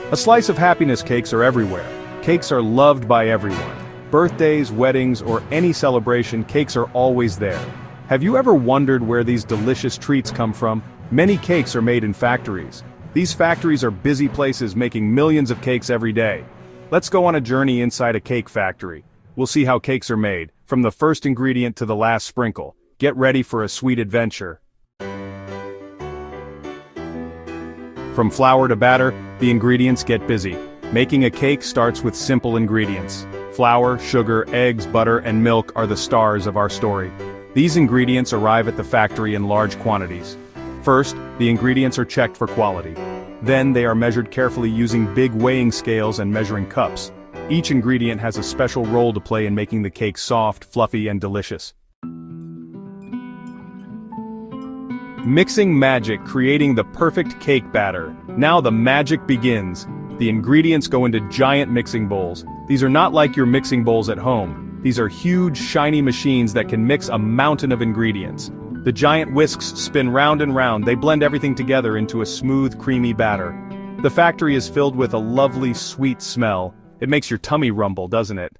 A slice of happiness cakes are everywhere. Cakes are loved by everyone. Birthdays, weddings, or any celebration, cakes are always there. Have you ever wondered where these delicious treats come from? Many cakes are made in factories. These factories are busy places making millions of cakes every day. Let's go on a journey inside a cake factory. We'll see how cakes are made, from the first ingredient to the last sprinkle. Get ready for a sweet adventure. From flour to batter, the ingredients get busy. Making a cake starts with simple ingredients. Flour, sugar, eggs, butter, and milk are the stars of our story. These ingredients arrive at the factory in large quantities. First, the ingredients are checked for quality. Then they are measured carefully using big weighing scales and measuring cups. Each ingredient has a special role to play in making the cake soft, fluffy, and delicious. Mixing magic, creating the perfect cake batter. Now the magic begins. The ingredients go into giant mixing bowls. These are not like your mixing bowls at home. These are huge, shiny machines that can mix a mountain of ingredients. The giant whisks spin round and round. They blend everything together into a smooth, creamy batter. The factory is filled with a lovely, sweet smell. It makes your tummy rumble, doesn't it?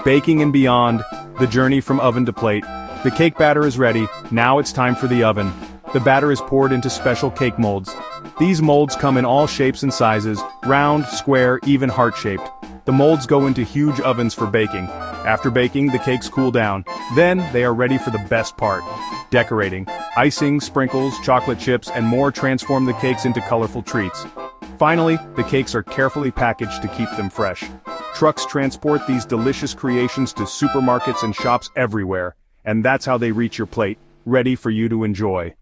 Baking and beyond, the journey from oven to plate. The cake batter is ready. Now it's time for the oven. The batter is poured into special cake molds. These molds come in all shapes and sizes, round, square, even heart-shaped. The molds go into huge ovens for baking. After baking, the cakes cool down. Then, they are ready for the best part: decorating. Icing, sprinkles, chocolate chips, and more transform the cakes into colorful treats. Finally, the cakes are carefully packaged to keep them fresh. Trucks transport these delicious creations to supermarkets and shops everywhere. And that's how they reach your plate, ready for you to enjoy.